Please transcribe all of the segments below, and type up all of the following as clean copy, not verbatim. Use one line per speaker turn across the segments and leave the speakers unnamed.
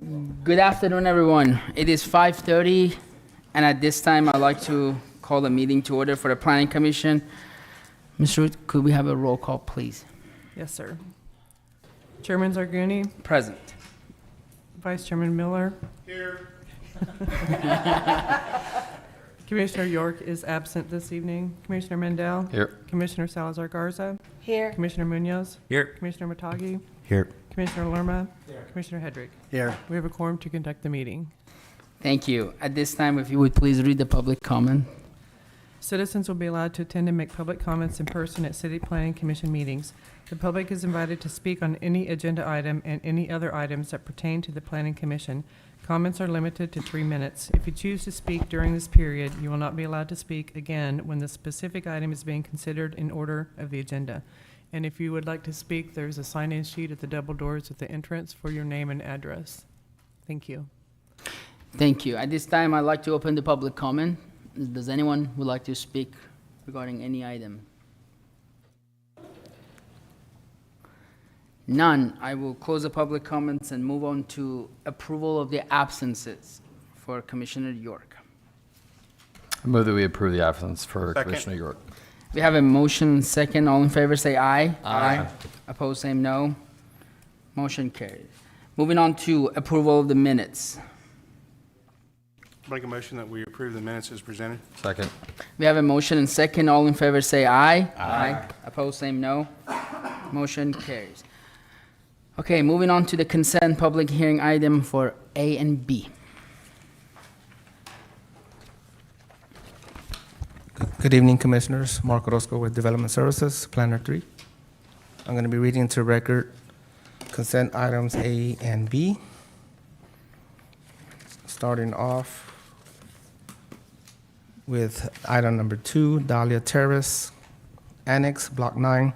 Good afternoon, everyone. It is 5:30, and at this time, I'd like to call the meeting to order for the Planning Commission. Ms. Ruth, could we have a roll call, please?
Yes, sir. Chairman Zarguni,
Present.
Vice Chairman Miller. Here. Commissioner York is absent this evening. Commissioner Mendel.
Here.
Commissioner Salazar Garza.
Here.
Commissioner Munoz.
Here.
Commissioner Matagi.
Here.
Commissioner Lerma. Here. Commissioner Hedrick.
Here.
We have a quorum to conduct the meeting.
Thank you. At this time, if you would please read the public comment.
Citizens will be allowed to attend and make public comments in person at City Planning Commission meetings. The public is invited to speak on any agenda item and any other items that pertain to the Planning Commission. Comments are limited to 3 minutes. If you choose to speak during this period, you will not be allowed to speak again when the specific item is being considered in order of the agenda. And if you would like to speak, there's a sign-in sheet at the double doors at the entrance for your name and address. Thank you.
Thank you. At this time, I'd like to open the public comment. Does anyone would like to speak regarding any item? None. I will close the public comments and move on to approval of the absences for Commissioner York.
I move that we approve the absence for
Second.
Commissioner York.
We have a motion second. All in favor say aye.
Aye.
Opposed, same no. Motion carried. Moving on to approval of the minutes.
Make a motion that we approve the minutes as presented.
Second.
We have a motion and second. All in favor say aye. Aye. Opposed, same no. Motion carries. Okay, moving on to the consent public hearing item for A and B.
Good evening, Commissioners. Mark Orozco with Development Services, Planner 3. I'm going to be reading to record consent items A and B. Starting off with item number 2, Dahlia Terrace, Annex, Block 9,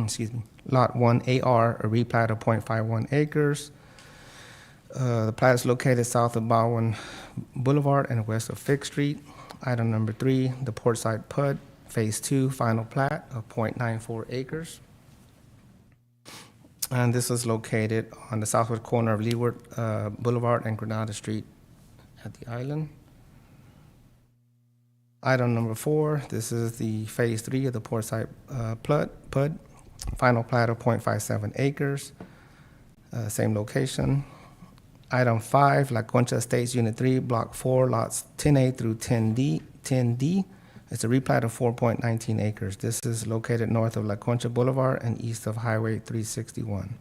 excuse me, Lot 1 AR, a replat of .51 acres. The plat is located south of Baldwin Boulevard and west of Fifth Street. Item number 3, the Portside PUD, Phase 2, final plat of .94 acres. And this is located on the southwest corner of Leeward Boulevard and Granada Street at the island. Item number 4, this is the Phase 3 of the Portside PUD, final plat of .57 acres, same location. Item 5, La Concha Estates Unit 3, Block 4, lots 10A through 10D. It's a replat of 4.19 acres. This is located north of La Concha Boulevard and east of Highway 361.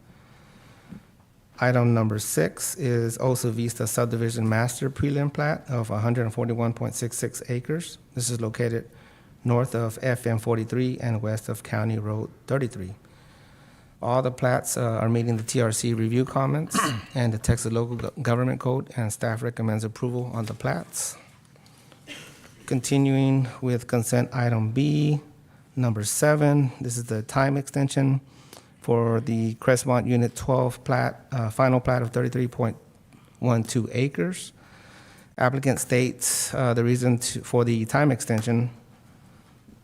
Item number 6 is Osa Vista Subdivision Master Prelim Plat of 141.66 acres. This is located north of FM 43 and west of County Road 33. All the plats are meeting the TRC review comments and the Texas Local Government Code, and staff recommends approval on the plats. Continuing with consent item B, number 7, this is the time extension for the Crestmont Unit 12 plat, final plat of 33.12 acres. Applicant states the reason for the time extension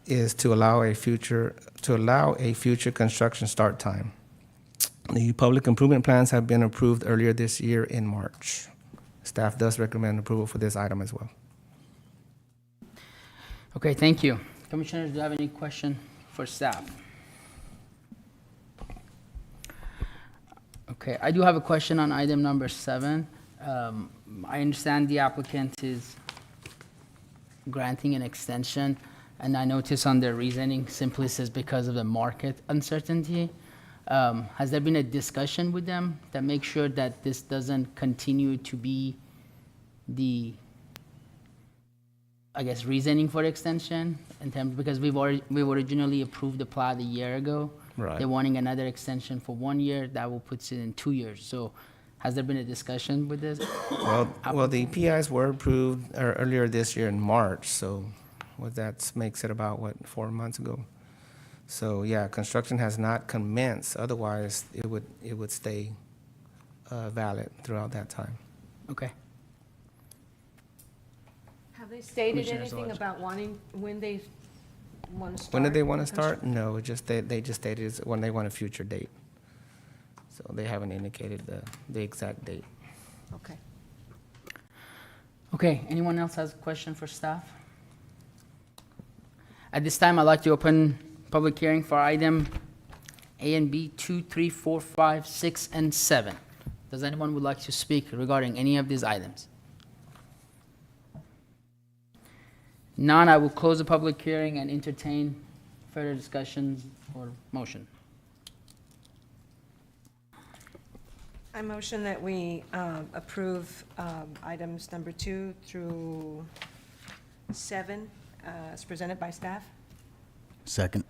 is to allow a future construction start time. The public improvement plans have been approved earlier this year in March. Staff does recommend approval for this item as well.
Okay, thank you. Commissioners, do you have any question for staff? Okay, I do have a question on item number 7. I understand the applicant is granting an extension, and I notice on their reasoning simply says because of the market uncertainty. Has there been a discussion with them that makes sure that this doesn't continue to be the, I guess, reasoning for extension in terms, because we originally approved the plat a year ago.
Right.
They're wanting another extension for 1 year. That will put it in 2 years. So has there been a discussion with this?
Well, the PIs were approved earlier this year in March, so that makes it about, 4 months ago. So yeah, construction has not commenced. Otherwise, it would stay valid throughout that time.
Okay.
Have they stated
Commissioner
anything
Solis.
about when they want to start?
When did they want to start? No, they just stated it's when they want a future date. So they haven't indicated the exact date.
Okay.
Okay, anyone else has a question for staff? At this time, I'd like to open public hearing for item A and B, 2, 3, 4, 5, 6, and 7. Does anyone would like to speak regarding any of these items? None, I will close the public hearing and entertain further discussions or motion.
I motion that we approve items number 2 through 7 as presented by staff.
Second.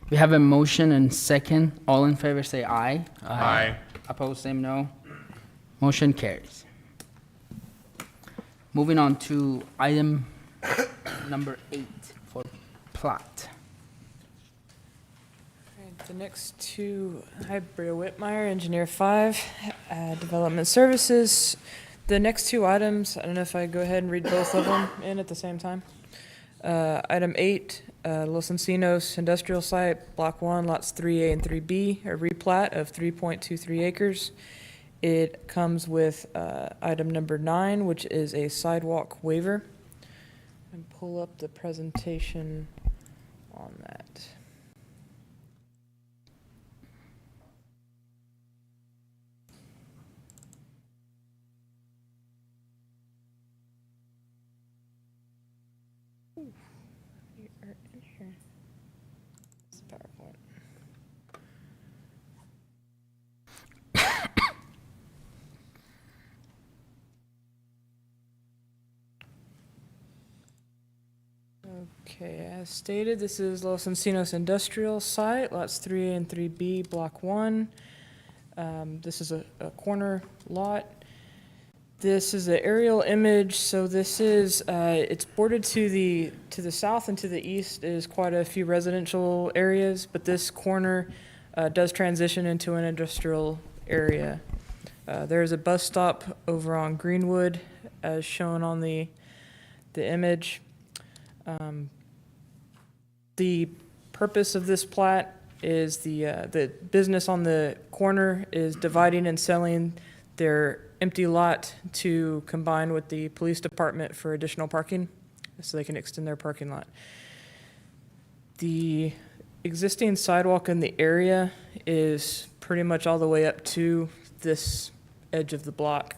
We have a motion and second. All in favor say aye.
Aye.
Opposed, same no. Motion carries. Moving on to item number 8 for plat.
Alright, the next two, hi, Bria Whitmire, Engineer 5, Development Services. The next two items, I don't know if I go ahead and read both of them in at the same time. Item 8, Los Encinos Industrial Site, Block 1, Lots 3A and 3B, a replat of 3.23 acres. It comes with item number 9, which is a sidewalk waiver. And pull up the presentation on that. Ooh, you are in here. It's the PowerPoint. Okay, as stated, this is Los Encinos Industrial Site, lots 3A and 3B, Block 1. This is a corner lot. This is an aerial image, so this is, it's bordered to the south and to the east is quite a few residential areas, but this corner does transition into an industrial area. There's a bus stop over on Greenwood, as shown on the image. The purpose of this plat is the business on the corner is dividing and selling their empty lot to combine with the police department for additional parking, so they can extend their parking lot. The existing sidewalk in the area is pretty much all the way up to this edge of the block.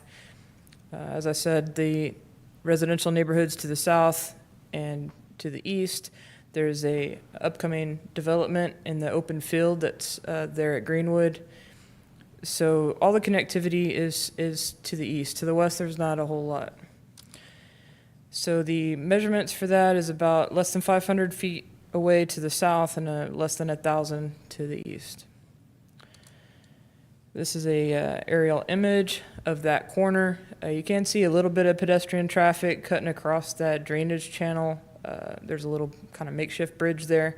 As I said, the residential neighborhoods to the south and to the east, there's a upcoming development in the open field that's there at Greenwood. So all the connectivity is to the east. To the west, there's not a whole lot. So the measurements for that is about less than 500 feet away to the south and less than 1,000 to the east. This is a aerial image of that corner. You can see a little bit of pedestrian traffic cutting across that drainage channel. There's a little kind of makeshift bridge there,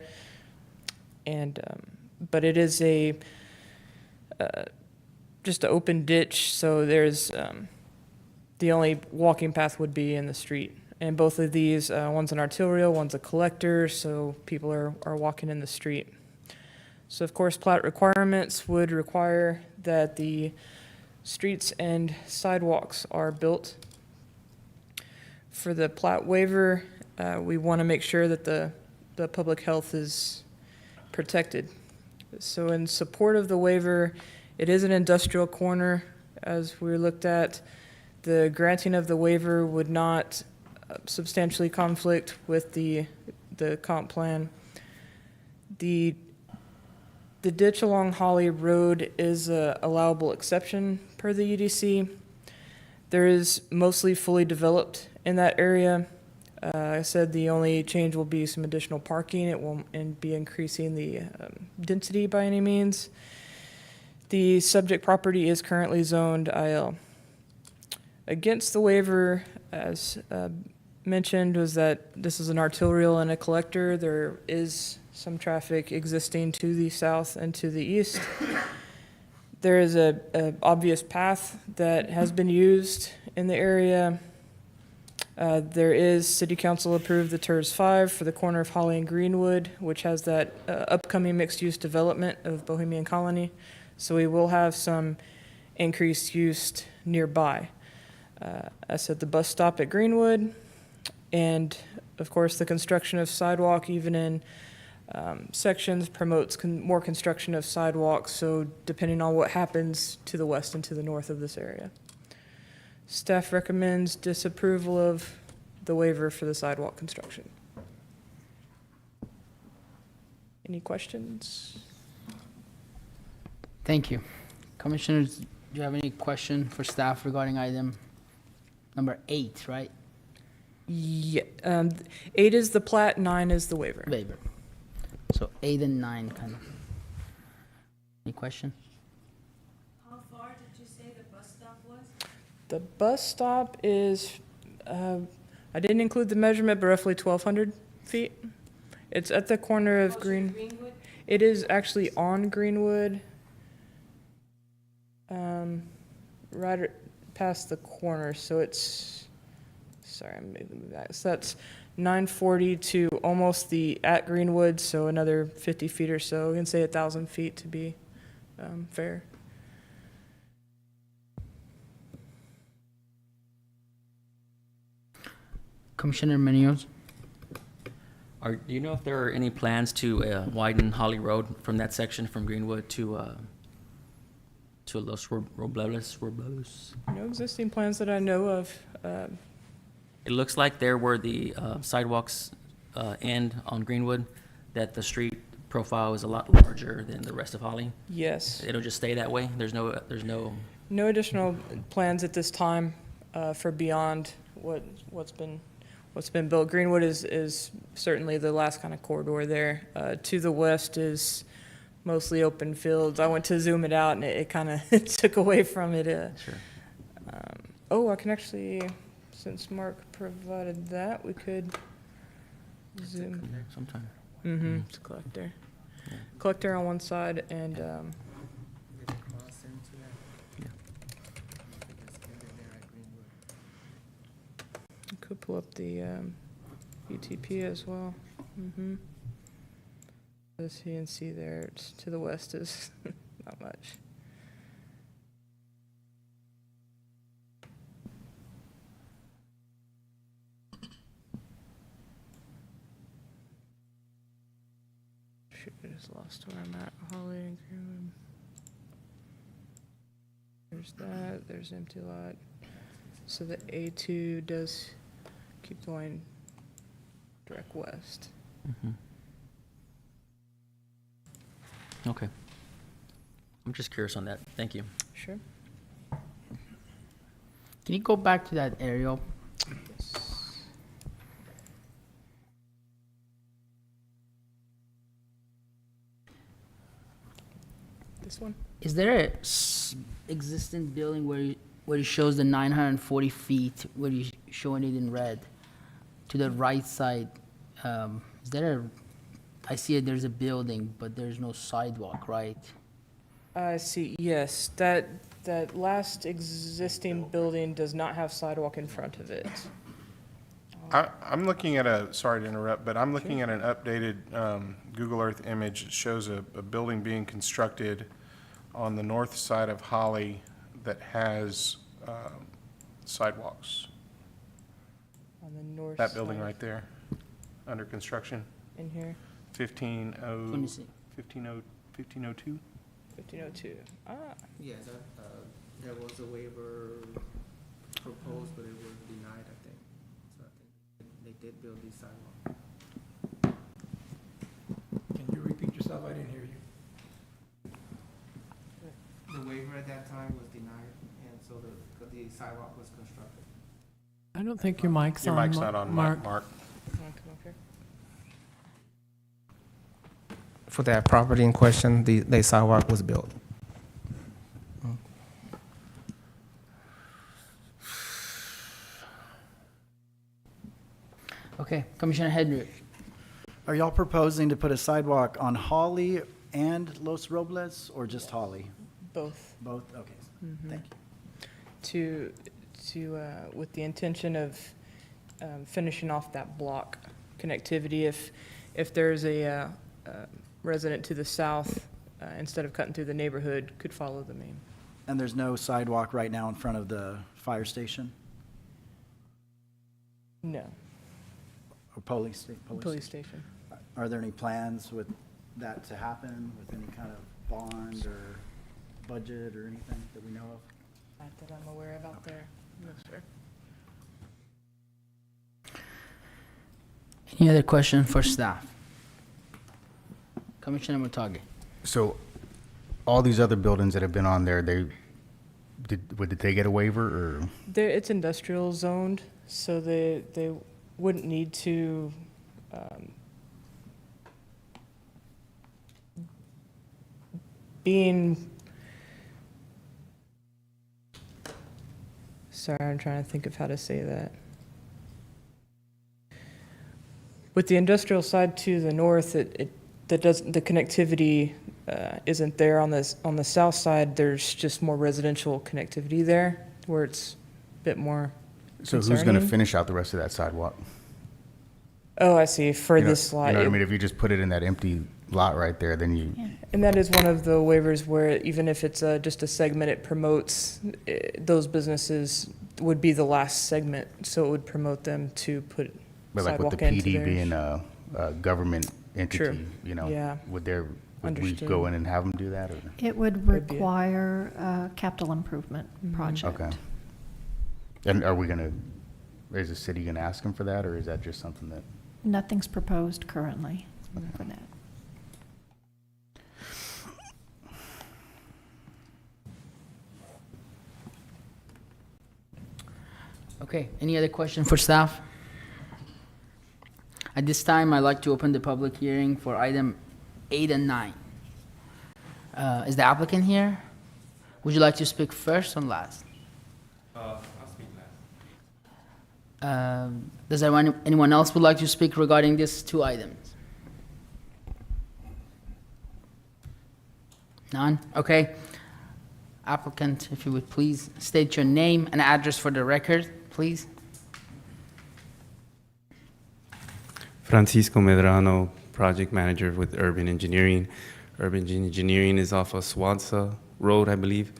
and but it is a just an open ditch. So there's the only walking path would be in the street, and both of these, one's an arterial, one's a collector, so people are walking in the street. So of course, plat requirements would require that the streets and sidewalks are built. For the plat waiver, we want to make sure that the public health is protected. So in support of the waiver, it is an industrial corner, as we looked at. The granting of the waiver would not substantially conflict with the comp plan. The ditch along Holly Road is a allowable exception per the UDC. There is mostly fully developed in that area. I said the only change will be some additional parking. It won't be increasing the density by any means. The subject property is currently zoned IL. Against the waiver, as mentioned, was that this is an arterial and a collector. There is some traffic existing to the south and to the east. There is a obvious path that has been used in the area. There is City Council approved the TERS 5 for the corner of Holly and Greenwood, which has that upcoming mixed-use development of Bohemian Colony. So we will have some increased use nearby. I said the bus stop at Greenwood, and of course, the construction of sidewalk, even in sections, promotes more construction of sidewalks, so depending on what happens to the west and to the north of this area. Staff recommends disapproval of the waiver for the sidewalk construction. Any questions?
Thank you. Commissioners, do you have any question for staff regarding item number 8, right?
Yeah, 8 is the plat, 9 is the waiver.
Waiver. So 8 and 9 kind of. Any question?
How far did you say the bus stop was?
The bus stop is, I didn't include the measurement, but roughly 1,200 feet. It's at the corner of
Greenwood?
It is actually on Greenwood, right past the corner, so it's, sorry, I'm moving back. So that's 940 to almost the at Greenwood, so another 50 feet or so. We can say 1,000 feet to be fair.
Commissioner Munoz?
Do you know if there are any plans to widen Holly Road from that section from Greenwood to Los Robles?
No existing plans that I know of.
It looks like there where the sidewalks end on Greenwood, that the street profile is a lot larger than the rest of Holly.
Yes.
It'll just stay that way? There's no,
No additional plans at this time for beyond what's been built. Greenwood is certainly the last kind of corridor there. To the west is mostly open fields. I went to zoom it out and it kind of took away from it.
sure.
Oh, I can actually, since Mark provided that, we could zoom.
Come there sometime.
Mm-hmm, it's a collector.
Yeah.
Collector on one side and, could pull up the UTP as well. Mm-hmm. As you can see there, it's to the west is not much. Shoot, I just lost where I'm at. Holly and Greenwood. There's that. There's empty lot. So the A2 does keep going direct west.
Mhm. Okay. I'm just curious on that. Thank you.
Sure.
Can you go back to that aerial?
This one?
Is there a existing building where it shows the 940 feet, where you're showing it in red? To the right side, is there a, I see it, there's a building, but there's no sidewalk, right?
I see, yes. That last existing building does not have sidewalk in front of it.
I'm looking at sorry to interrupt, but I'm looking at an updated Google Earth image. It shows a building being constructed on the north side of Holly that has sidewalks.
On the north
That building
side
right there, under construction,
in here,
26.
1502?
1502. Ah,
Yeah, there was a waiver proposed, but it was denied, I think. So I think they did build these sidewalks.
Can you repeat yourself? I didn't hear you.
The waiver at that time was denied, and so the sidewalk was constructed.
I don't think your mic's on.
Your mic's not on,
Mark.
Mark.
you wanna come up here?
For that property in question, the sidewalk was built.
Okay, Commissioner Hedrick.
Are y'all proposing to put a sidewalk on Holly and Los Robles, or just Holly?
Both.
Both? Okay, thank you.
With the intention of finishing off that block connectivity. If there's a resident to the south, instead of cutting through the neighborhood, could follow the main.
And there's no sidewalk right now in front of the fire station?
No,
Or police
police
station?
station.
Are there any plans with that to happen, with any kind of bond or budget or anything that we know of?
Not that I'm aware of out there. No, sir.
Any other question for staff? Commissioner Mutage.
So all these other buildings that have been on there, did they get a waiver or?
It's industrial zoned, so they wouldn't need to, sorry, I'm trying to think of how to say that. With the industrial side to the north, the connectivity isn't there. On the south side, there's just more residential connectivity there, where it's a bit more
So who's going to
concerning.
finish out the rest of that sidewalk?
Oh, I see, for
You know-
this lot.
You know what I mean? If you just put it in that empty lot right there, then you,
And that is one of the waivers where even if it's just a segment, it promotes, those businesses would be the last segment, so it would promote them to put
but like with
sidewalk
the
into
PD
theirs.
being a government entity,
True.
you know?
Yeah.
Would we
Understood.
go in and have them do that or?
It would
Would be it.
require a capital improvement project.
Okay. And are we going to, is the city going to ask them for that or is that just something that?
Nothing's proposed currently for that.
Okay, any other question for staff? At this time, I'd like to open the public hearing for item 8 and 9. Is the applicant here? Would you like to speak first or last?
I'll speak last.
Does anyone else would like to speak regarding these two items? None? Okay. Applicant, if you would please state your name and address for the record, please.
Francisco Medrano, project manager with Urban Engineering. Urban Engineering is off of Swanza Road, I believe.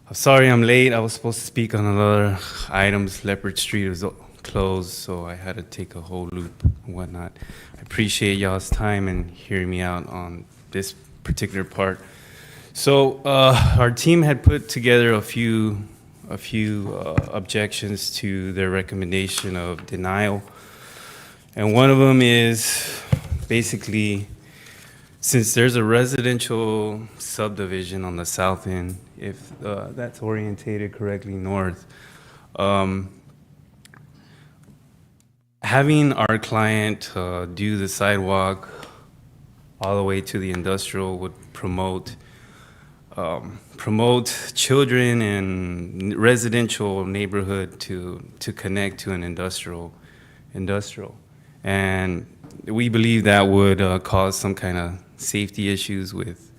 I'm sorry I'm late. I was supposed to speak on another items. Leopard Street was closed, so I had to take a whole loop and whatnot. I appreciate y'all's time and hearing me out on this particular part. So our team had put together a few objections to their recommendation of denial. And one of them is basically, since there's a residential subdivision on the south end, if that's orientated correctly north, having our client do the sidewalk all the way to the industrial would promote children in residential neighborhood to connect to an industrial. And we believe that would cause some kind of safety issues with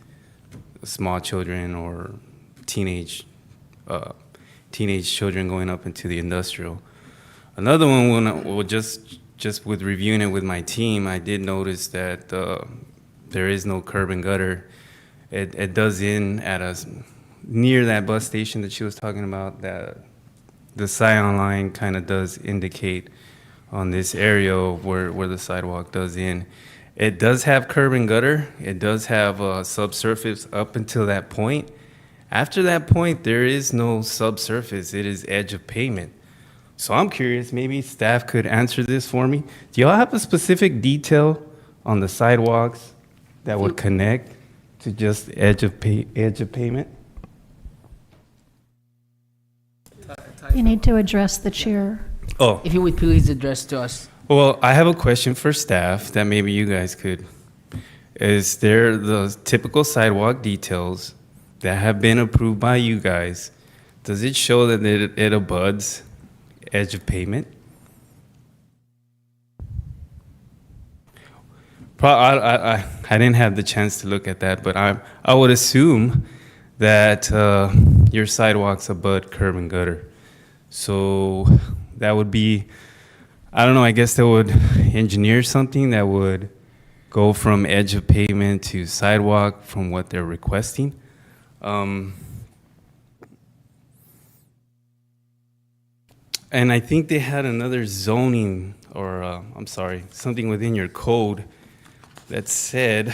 small children or teenage children going up into the industrial. Another one, just with reviewing it with my team, I did notice that there is no curb and gutter. It does end at near that bus station that she was talking about, that the Scion line kind of does indicate on this area where the sidewalk does end. It does have curb and gutter. It does have subsurface up until that point. After that point, there is no subsurface. It is edge of pavement. So I'm curious, maybe staff could answer this for me. Do y'all have a specific detail on the sidewalks that would connect to just edge of pavement?
You need to address the chair.
Oh,
If you would please address to us.
well, I have a question for staff that maybe you guys could. Is there the typical sidewalk details that have been approved by you guys? Does it show that it abuts edge of pavement? I didn't have the chance to look at that, but I would assume that your sidewalks abut curb and gutter. So that would be, I don't know, I guess they would engineer something that would go from edge of pavement to sidewalk from what they're requesting. And I think they had another zoning, or I'm sorry, something within your code that said,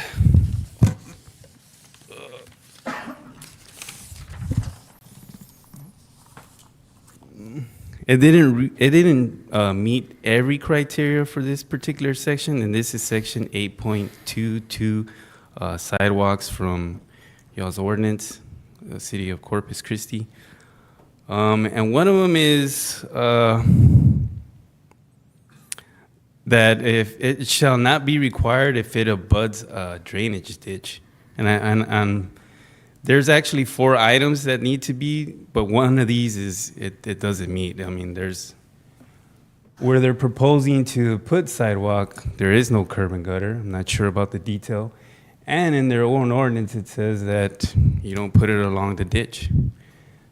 it didn't meet every criteria for this particular section, and this is section 8.22, sidewalks from y'all's ordinance, the city of Corpus Christi. And one of them is that if it shall not be required if it abuts a drainage ditch. And there's actually 4 items that need to be, but one of these is it doesn't meet. I mean, there's where they're proposing to put sidewalk, there is no curb and gutter. I'm not sure about the detail. And in their own ordinance, it says that you don't put it along the ditch.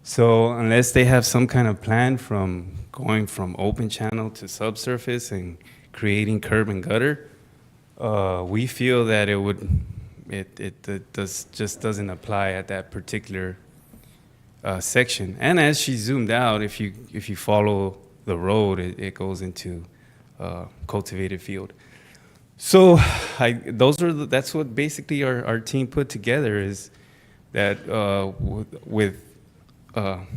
So unless they have some kind of plan from going from open channel to subsurface and creating curb and gutter, we feel that it just doesn't apply at that particular section. And as she zoomed out, if you follow the road, it goes into cultivated field. So that's what basically our team put together, is that with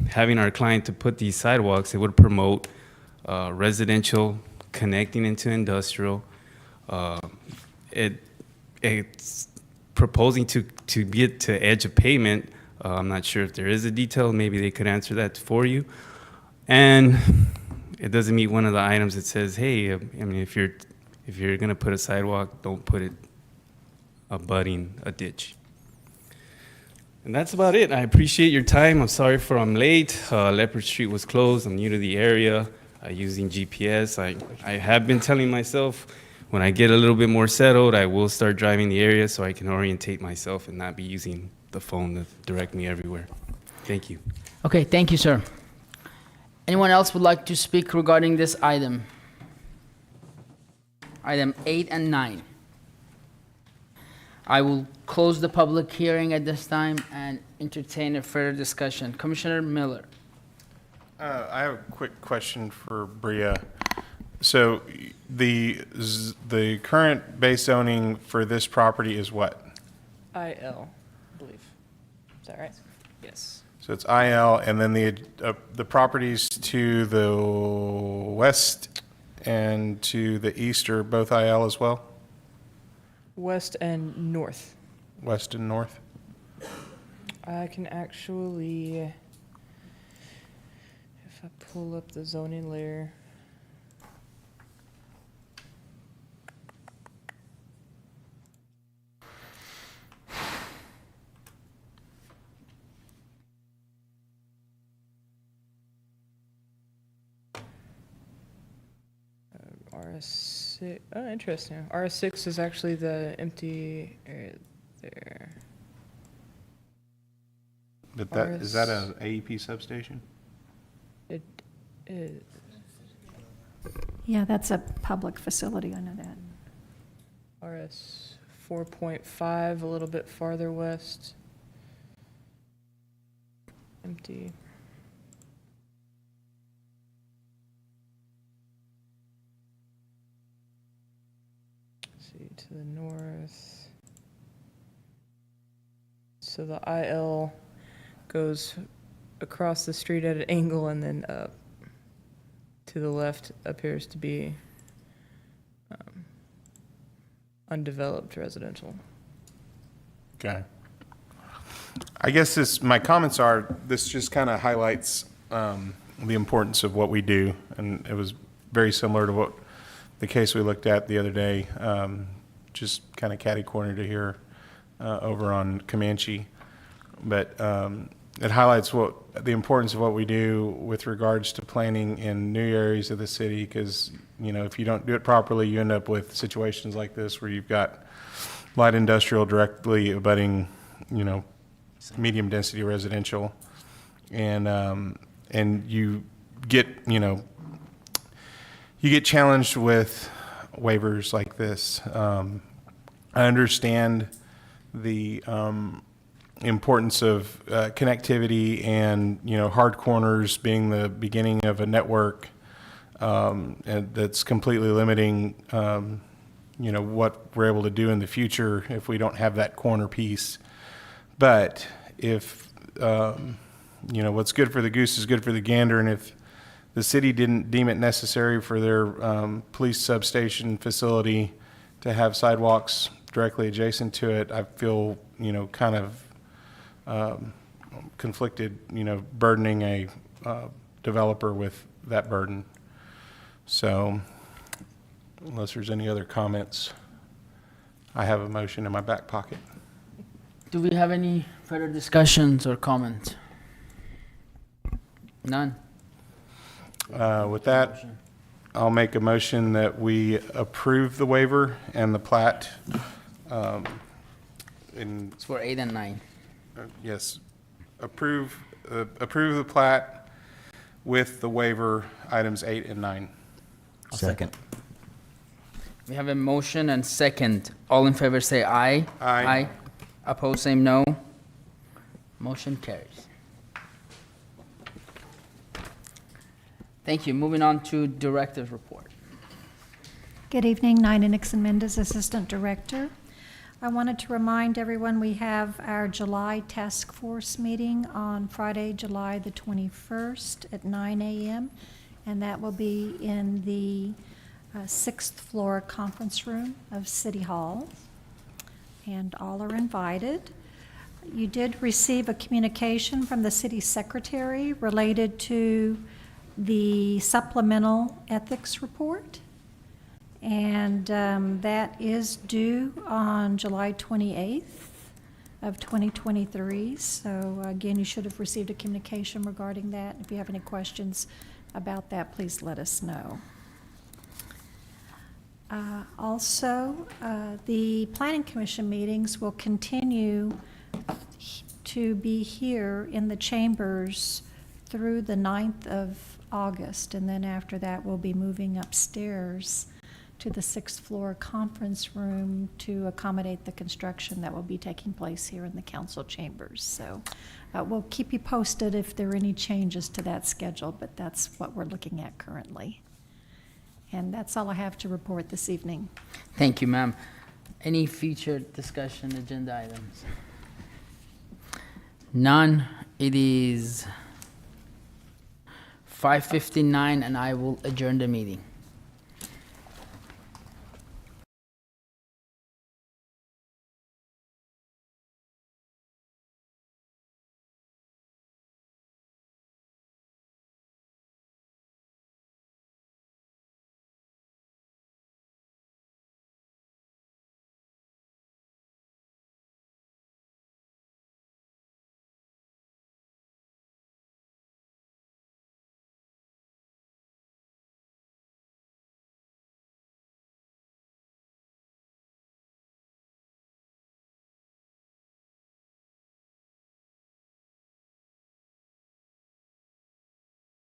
having our client to put these sidewalks, it would promote residential connecting into industrial. It's proposing to get to edge of pavement. I'm not sure if there is a detail. Maybe they could answer that for you. And it doesn't meet one of the items that says, hey, I mean, if you're going to put a sidewalk, don't put it abutting a ditch. And that's about it. I appreciate your time. I'm sorry I'm late. Leopard Street was closed. I'm new to the area. Using GPS. I have been telling myself when I get a little bit more settled, I will start driving the area so I can orientate myself and not be using the phone to direct me everywhere. Thank you.
Okay, thank you, sir. Anyone else would like to speak regarding this item? Item 8 and 9. I will close the public hearing at this time and entertain a further discussion. Commissioner Miller.
I have a quick question for Bria. So the current base zoning for this property is what?
IL, I believe. Is that right? Yes.
So it's IL, and then the properties to the west and to the east are both IL as well?
West and north.
West and north?
I can actually, if I pull up the zoning layer. RS6, oh, interesting. RS6 is actually the empty area there.
But is that an AEP substation?
It is.
Yeah, that's a public facility, I know that.
RS 4.5, a little bit farther west. Empty. See, to the north. So the IL goes across the street at an angle and then up. To the left appears to be undeveloped residential.
Okay. I guess my comments are, this just kind of highlights the importance of what we do, and it was very similar to what the case we looked at the other day, just kind of catty-corner to here over on Comanche. But it highlights the importance of what we do with regards to planning in new areas of the city, because, you know, if you don't do it properly, you end up with situations like this where you've got light industrial directly abutting, you know, medium density residential, and you get, you know, you get challenged with waivers like this. I understand the importance of connectivity and, you know, hard corners being the beginning of a network. and that's completely limiting, you know, what we're able to do in the future if we don't have that corner piece. But if, you know, what's good for the goose is good for the gander, and if the city didn't deem it necessary for their police substation facility to have sidewalks directly adjacent to it, I feel, you know, kind of conflicted, you know, burdening a developer with that burden. So unless there's any other comments, I have a motion in my back pocket.
Do we have any further discussions or comments? None?
With that, I'll make a motion that we approve the waiver and the plat.
It's for 8 and 9.
Yes, approve the plat with the waiver, items 8 and 9.
Second.
We have a motion and second. All in favor say aye.
Aye.
Opposed, same no. Motion carries. Thank you. Moving on to director's report.
Good evening, Nina Nixon Mendez, Assistant Director. I wanted to remind everyone we have our July task force meeting on Friday, July the 21st at 9 a.m., and that will be in the 6th floor conference room of City Hall, and all are invited. You did receive a communication from the city secretary related to the supplemental ethics report, and that is due on July 28th of 2023. So again, you should have received a communication regarding that. If you have any questions about that, please let us know. Also, the Planning Commission meetings will continue to be here in the chambers through the 9th of August, and then after that, we'll be moving upstairs to the 6th floor conference room to accommodate the construction that will be taking place here in the council chambers. So we'll keep you posted if there are any changes to that schedule, but that's what we're looking at currently. And that's all I have to report this evening.
Thank you, ma'am. Any future discussion agenda items? None. It is 5:59, and I will adjourn the meeting.